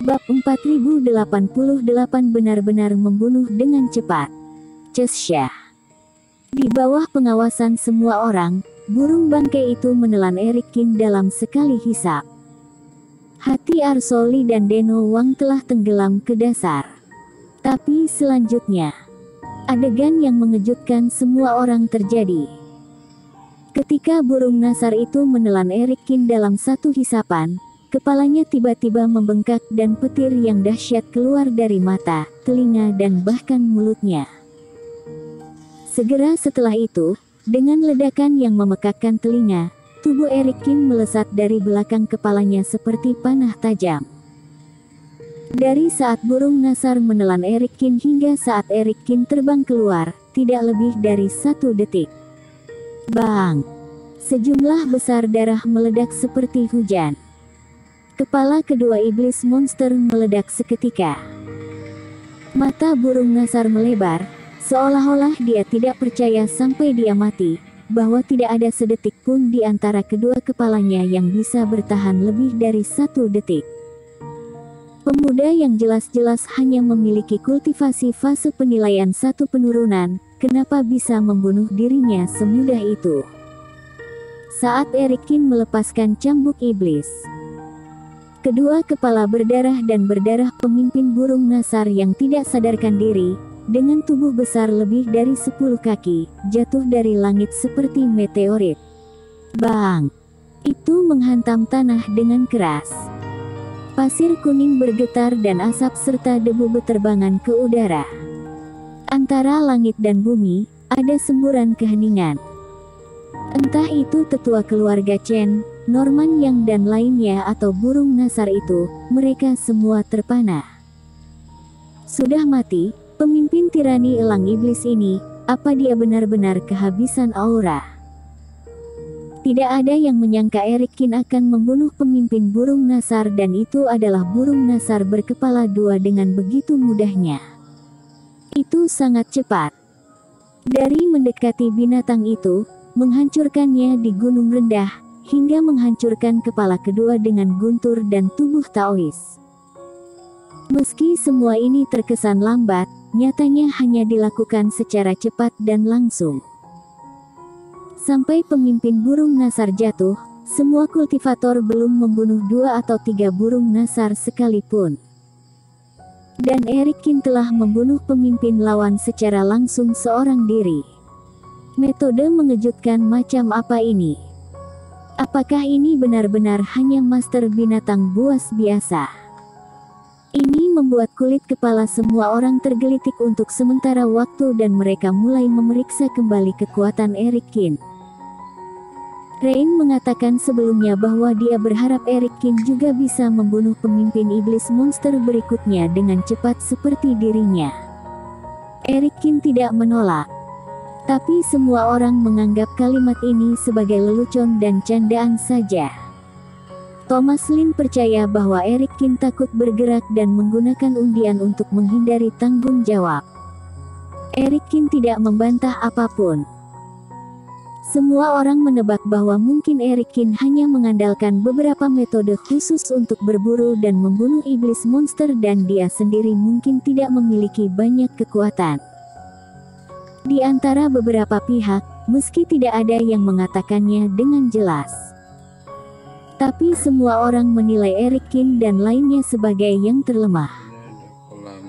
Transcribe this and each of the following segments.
Bab 4088 benar-benar membunuh dengan cepat. Cesha. Di bawah pengawasan semua orang, burung bangkai itu menelan Erik Kin dalam sekali hisap. Hati Arsoli dan Deno Wang telah tenggelam ke dasar. Tapi selanjutnya, adegan yang mengejutkan semua orang terjadi. Ketika burung nasar itu menelan Erik Kin dalam satu hisapan, kepalanya tiba-tiba membengkak dan petir yang dahsyat keluar dari mata, telinga dan bahkan mulutnya. Segera setelah itu, dengan ledakan yang memekakkan telinga, tubuh Erik Kin melesat dari belakang kepalanya seperti panah tajam. Dari saat burung nasar menelan Erik Kin hingga saat Erik Kin terbang keluar, tidak lebih dari 1 detik. Bang! Sejumlah besar darah meledak seperti hujan. Kepala kedua iblis monster meledak seketika. Mata burung nasar melebar, seolah-olah dia tidak percaya sampai dia mati, bahwa tidak ada sedetik pun di antara kedua kepalanya yang bisa bertahan lebih dari 1 detik. Pemuda yang jelas-jelas hanya memiliki kultivasi fase penilaian 1 penurunan, kenapa bisa membunuh dirinya semudah itu? Saat Erik Kin melepaskan cambuk iblis, kedua kepala berdarah dan berdarah pemimpin burung nasar yang tidak sadarkan diri, dengan tubuh besar lebih dari 10 kaki, jatuh dari langit seperti meteorit. Bang! Itu menghantam tanah dengan keras. Pasir kuning bergetar dan asap serta debu berterbangan ke udara. Antara langit dan bumi, ada semburan keheningan. Entah itu tetua keluarga Chen, Norman Yang dan lainnya atau burung nasar itu, mereka semua terpana. Sudah mati, pemimpin tirani elang iblis ini, apa dia benar-benar kehabisan aura? Tidak ada yang menyangka Erik Kin akan membunuh pemimpin burung nasar dan itu adalah burung nasar berkepala 2 dengan begitu mudahnya. Itu sangat cepat. Dari mendekati binatang itu, menghancurkannya di gunung rendah, hingga menghancurkan kepala kedua dengan guntur dan tubuh Taois. Meski semua ini terkesan lambat, nyatanya hanya dilakukan secara cepat dan langsung. Sampai pemimpin burung nasar jatuh, semua kultivator belum membunuh 2 atau 3 burung nasar sekalipun. Dan Erik Kin telah membunuh pemimpin lawan secara langsung seorang diri. Metode mengejutkan macam apa ini? Apakah ini benar-benar hanya master binatang buas biasa? Ini membuat kulit kepala semua orang tergelitik untuk sementara waktu dan mereka mulai memeriksa kembali kekuatan Erik Kin. Rain mengatakan sebelumnya bahwa dia berharap Erik Kin juga bisa membunuh pemimpin iblis monster berikutnya dengan cepat seperti dirinya. Erik Kin tidak menolak. Tapi semua orang menganggap kalimat ini sebagai lelucon dan candaan saja. Thomas Lin percaya bahwa Erik Kin takut bergerak dan menggunakan undian untuk menghindari tanggung jawab. Erik Kin tidak membantah apapun. Semua orang menebak bahwa mungkin Erik Kin hanya mengandalkan beberapa metode khusus untuk berburu dan membunuh iblis monster dan dia sendiri mungkin tidak memiliki banyak kekuatan. Di antara beberapa pihak, meski tidak ada yang mengatakannya dengan jelas. Tapi semua orang menilai Erik Kin dan lainnya sebagai yang terlemah.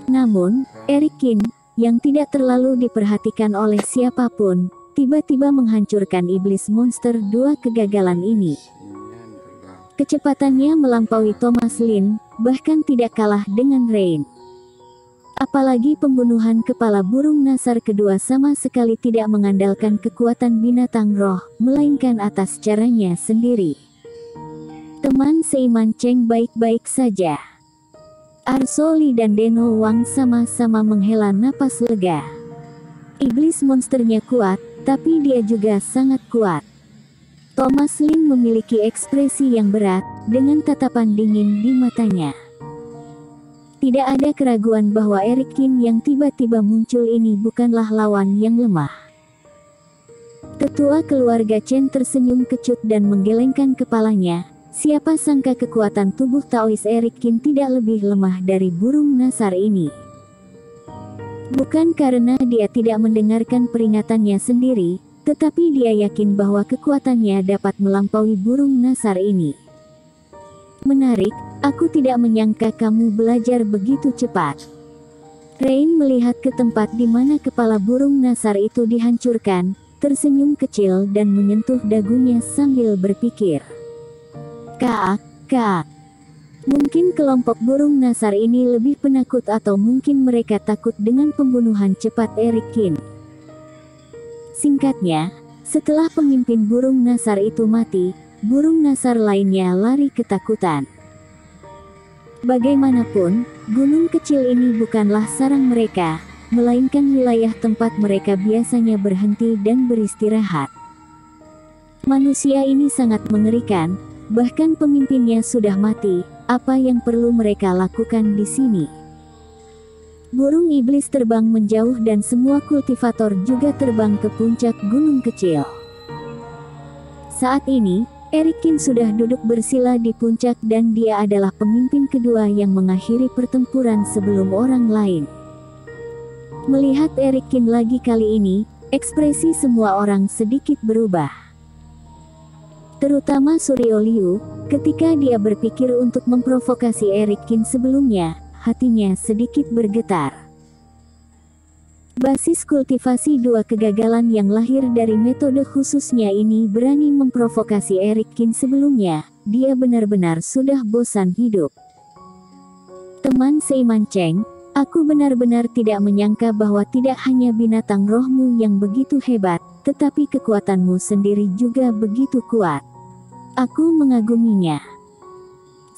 Namun, Erik Kin, yang tidak terlalu diperhatikan oleh siapapun, tiba-tiba menghancurkan iblis monster 2 kegagalan ini. Kecepatannya melampaui Thomas Lin, bahkan tidak kalah dengan Rain. Apalagi pembunuhan kepala burung nasar kedua sama sekali tidak mengandalkan kekuatan binatang roh, melainkan atas caranya sendiri. Teman seiman Cheng baik-baik saja. Arsoli dan Deno Wang sama-sama menghela napas lega. Iblis monsternya kuat, tapi dia juga sangat kuat. Thomas Lin memiliki ekspresi yang berat, dengan tatapan dingin di matanya. Tidak ada keraguan bahwa Erik Kin yang tiba-tiba muncul ini bukanlah lawan yang lemah. Ketua keluarga Chen tersenyum kecut dan menggelengkan kepalanya, Siapa sangka kekuatan tubuh Taois Eric Kin tidak lebih lemah dari burung Nasar ini. Bukan karena dia tidak mendengarkan peringatannya sendiri, tetapi dia yakin bahwa kekuatannya dapat melampaui burung Nasar ini. Menarik, aku tidak menyangka kamu belajar begitu cepat. Rain melihat ke tempat di mana kepala burung Nasar itu dihancurkan, tersenyum kecil dan menyentuh dagunya sambil berpikir. Kak. Mungkin kelompok burung Nasar ini lebih penakut atau mungkin mereka takut dengan pembunuhan cepat Eric Kin. Singkatnya, setelah pemimpin burung Nasar itu mati, burung Nasar lainnya lari ketakutan. Bagaimanapun, gunung kecil ini bukanlah sarang mereka, melainkan wilayah tempat mereka biasanya berhenti dan beristirahat. Manusia ini sangat mengerikan, bahkan pemimpinnya sudah mati. Apa yang perlu mereka lakukan di sini? Burung iblis terbang menjauh dan semua kultivator juga terbang ke puncak gunung kecil. Saat ini, Eric Kin sudah duduk bersila di puncak dan dia adalah pemimpin kedua yang mengakhiri pertempuran sebelum orang lain. Melihat Eric Kin lagi kali ini, ekspresi semua orang sedikit berubah. Terutama Suryo Liu, ketika dia berpikir untuk memprovokasi Eric Kin sebelumnya, hatinya sedikit bergetar. Basis kultivasi dua kegagalan yang lahir dari metode khususnya ini berani memprovokasi Eric Kin sebelumnya, dia benar-benar sudah bosan hidup. Teman seiman Cheng, aku benar-benar tidak menyangka bahwa tidak hanya binatang rohmu yang begitu hebat, tetapi kekuatanmu sendiri juga begitu kuat. Aku mengaguminya.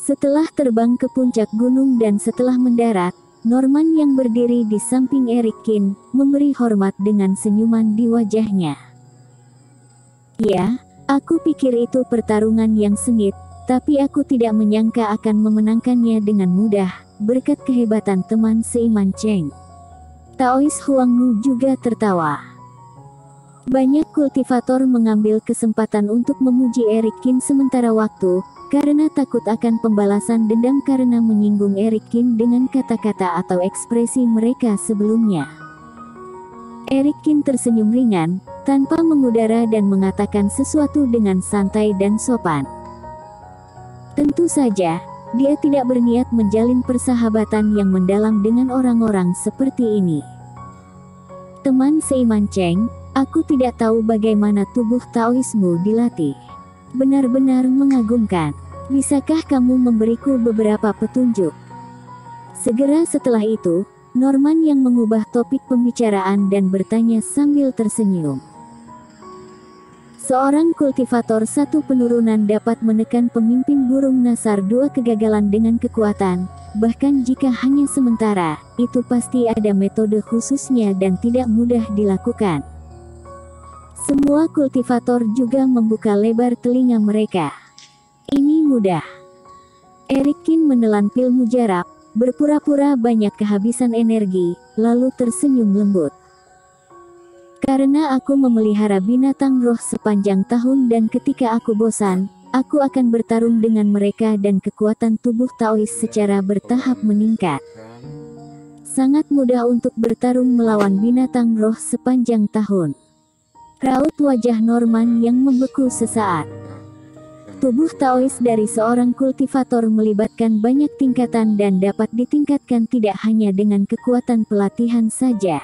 Setelah terbang ke puncak gunung dan setelah mendarat, Norman yang berdiri di samping Eric Kin, memberi hormat dengan senyuman di wajahnya. Ya, aku pikir itu pertarungan yang sengit, tapi aku tidak menyangka akan memenangkannya dengan mudah, berkat kehebatan teman seiman Cheng. Taois Huangmu juga tertawa. Banyak kultivator mengambil kesempatan untuk memuji Eric Kin sementara waktu, karena takut akan pembalasan dendam karena menyinggung Eric Kin dengan kata-kata atau ekspresi mereka sebelumnya. Eric Kin tersenyum ringan, tanpa mengudara dan mengatakan sesuatu dengan santai dan sopan. Tentu saja, dia tidak berniat menjalin persahabatan yang mendalam dengan orang-orang seperti ini. Teman seiman Cheng, aku tidak tahu bagaimana tubuh Taoismu dilatih. Benar-benar mengagumkan. Bisakah kamu memberiku beberapa petunjuk? Segera setelah itu, Norman yang mengubah topik pembicaraan dan bertanya sambil tersenyum. Seorang kultivator satu penurunan dapat menekan pemimpin burung Nasar dua kegagalan dengan kekuatan, bahkan jika hanya sementara, itu pasti ada metode khususnya dan tidak mudah dilakukan. Semua kultivator juga membuka lebar telinga mereka. Ini mudah. Eric Kin menelan pil mujarab, berpura-pura banyak kehabisan energi, lalu tersenyum lembut. Karena aku memelihara binatang roh sepanjang tahun dan ketika aku bosan, aku akan bertarung dengan mereka dan kekuatan tubuh Taois secara bertahap meningkat. Sangat mudah untuk bertarung melawan binatang roh sepanjang tahun. Raut wajah Norman yang membeku sesaat. Tubuh Taois dari seorang kultivator melibatkan banyak tingkatan dan dapat ditingkatkan tidak hanya dengan kekuatan pelatihan saja.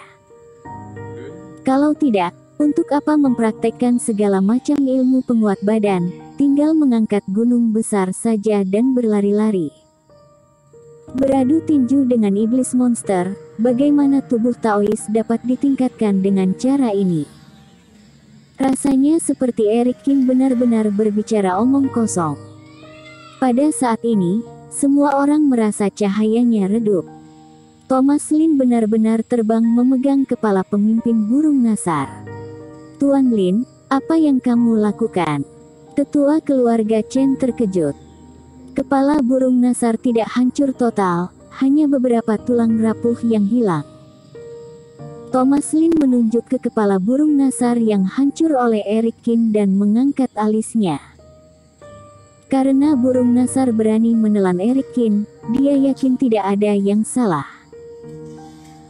Kalau tidak, untuk apa mempraktekkan segala macam ilmu penguat badan, tinggal mengangkat gunung besar saja dan berlari-lari. Beradu tinju dengan iblis monster, bagaimana tubuh Taois dapat ditingkatkan dengan cara ini? Rasanya seperti Eric Kin benar-benar berbicara omong kosong. Pada saat ini, semua orang merasa cahayanya redup. Thomas Lin benar-benar terbang memegang kepala pemimpin burung Nasar. Tuan Lin, apa yang kamu lakukan? Tetua keluarga Chen terkejut. Kepala burung Nasar tidak hancur total, hanya beberapa tulang rapuh yang hilang. Thomas Lin menunjuk ke kepala burung Nasar yang hancur oleh Eric Kin dan mengangkat alisnya. Karena burung Nasar berani menelan Eric Kin, dia yakin tidak ada yang salah.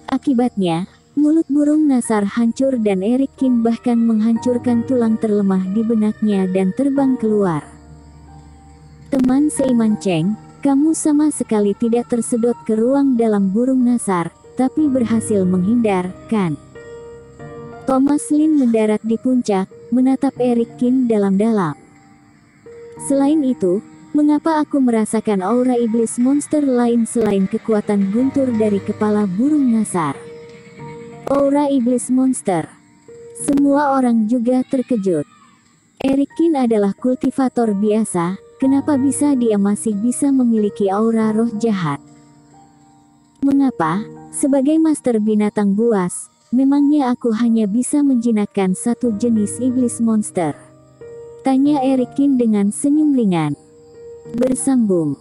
Akibatnya, mulut burung Nasar hancur dan Eric Kin bahkan menghancurkan tulang terlemah di benaknya dan terbang keluar. Teman seiman Cheng, kamu sama sekali tidak tersedot ke ruang dalam burung Nasar, tapi berhasil menghindar, kan? Thomas Lin mendarat di puncak, menatap Eric Kin dalam-dalam. Selain itu, mengapa aku merasakan aura iblis monster lain selain kekuatan guntur dari kepala burung Nasar? Aura iblis monster. Semua orang juga terkejut. Eric Kin adalah kultivator biasa, kenapa bisa dia masih bisa memiliki aura roh jahat? Mengapa, sebagai master binatang buas, memangnya aku hanya bisa menjinakkan satu jenis iblis monster? Tanya Eric Kin dengan senyum ringan. Bersambung.